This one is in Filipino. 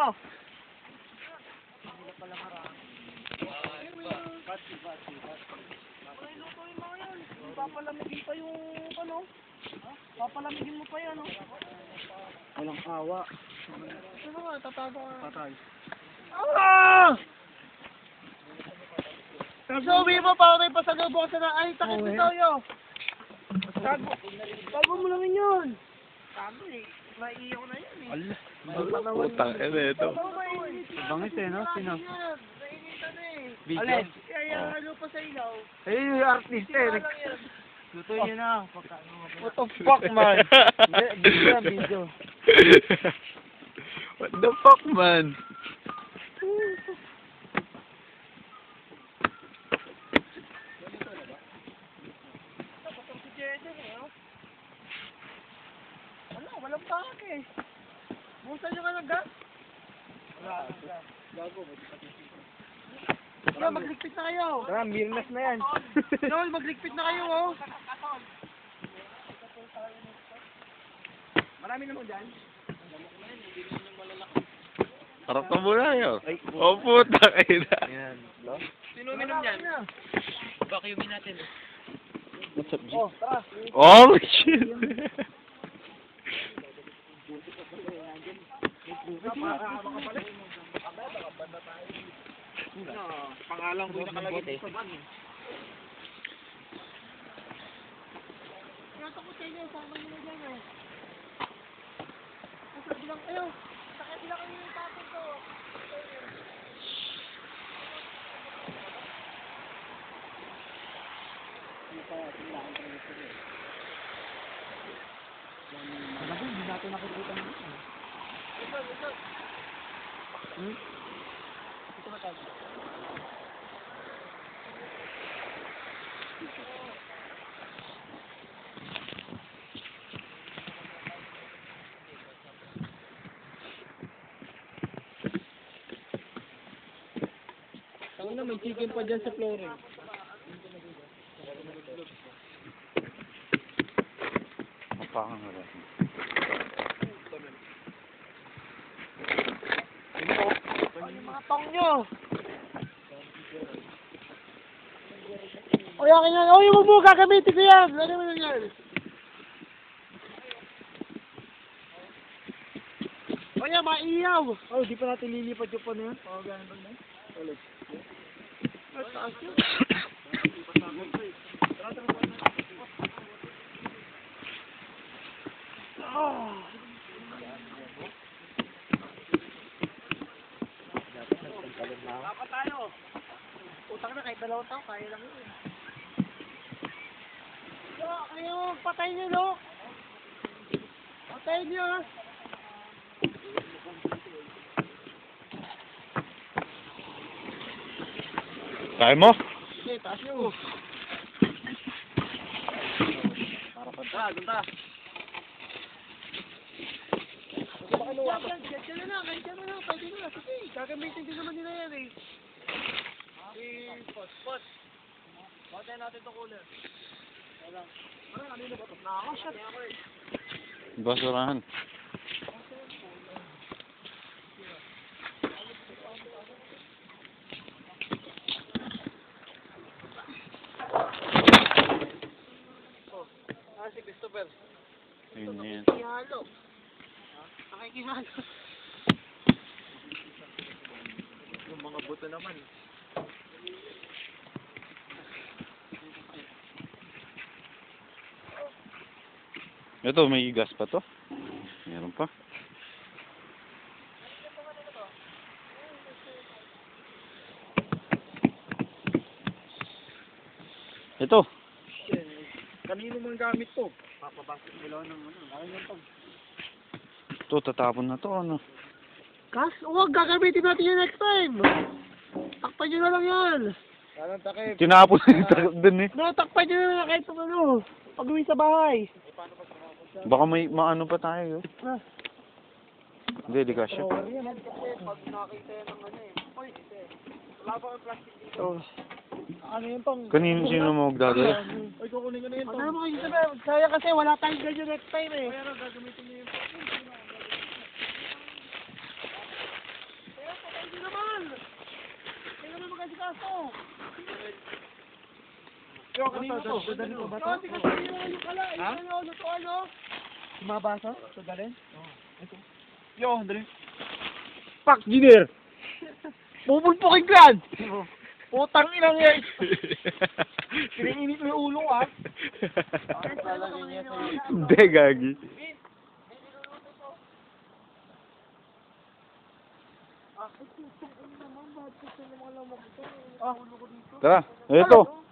mo. Lutuin mo yan. Papalamigin pa yung ano. Papalamigin mo pa yan, no? Walang awa. Ano nga, tatago ka. Patay. Ah! Sabi mo pa, may pasalubong sa na. Ay, takit mo daw yun. Tago mo lang yun. Tago eh. Maiiyak ko na yan eh. Allah. Putang ina ito. Bangis eh, no? Sino? Nainitan eh. Video. Alis. Kaya ano pa sa ilaw. Eh, yung artist eh. Lang yan. Luto yun na. What the fuck, man? Video, video. What the fuck, man? Si Jaden eh, oh. Ano, walang pakak eh. Busan nyo ka ng gas? Wala. Yo, magligpit na kayo. Tara, mirnas na yan. Joel, magligpit na kayo, oh. Marami naman dyan. Harap ka muna yun. Oh, putang ina. Yan. Sino minom dyan? Vacuumin natin. What's up, G? Oh, tara. Oh, shit. Pangalan ko yung nakalagay sa bag. Kaya ko sa inyo, sama nyo na dyan eh. Sabi lang kayo, sakit lang kayo yung tapon ko. Talaga, hindi natin nakikita mo. Ito. Ito ba tayo? Tangin na, may chicken pa dyan sa flooring. Mapakan nga ba? Mga tong nyo! O, yakin yan. O, yung bubo, gagamitin ko yan. Lagyan mo na yan. O, yan, maiyaw. Oh, di pa natin lilipat yung pa na yan. Oo, ganun ba na? Ulit. At taas yun. Oh. Dapat tayo. Utang na kahit 2 taon, kaya lang yun. So, kayo, patay nyo, no? Patay nyo. Kaya mo? Okay, taas nyo. Ganda. Diyan na lang, pwede na. Sige, gagamitin din naman nila yan eh. Pot. Batayin natin itong cooler. Ano, kanino ba ito? Nakakashot. Basurahan. Si Christopher. Yun na yan. Nakikihalo. Nakikihalo. Yung mga buto naman. Ito, may gas pa to. Meron pa. Ito. Kanino mang gamit to? Papabasok nila ng ano. Ayun yung pag. Ito, tatapon na to, ano. Kas, huwag gagamitin natin yan next time. Takpan nyo na lang yan. Anong takip? Tinapon na yung takot dun eh. Takpan nyo na lang kahit ano. Pag-uwi sa bahay. Baka may maano pa tayo. Ah. Hindi, di kasya. Pag nakita yan ng ano eh. Oy, wala ba yung plastic dito? Oh. Ano yung pang? Kanino sino mo magdadala? Ay, kukunin ko na yun. Ano mo kayo sabi? Kaya kasi wala tayong ganyan next time eh. Pero gagamitin niyo yung Yo, kanino to? Dadalhin ko ba to? Hindi kasi yung kala. Ha? Yung lutuan, no? Sumabasa? Dadalhin? Ito. Yo, dali. Pak, Junior! Pupulpukin ko yan! Putang inang yan! Kiniinit mo yung ulo ko, ha? Hindi, gagi. Tara, ito.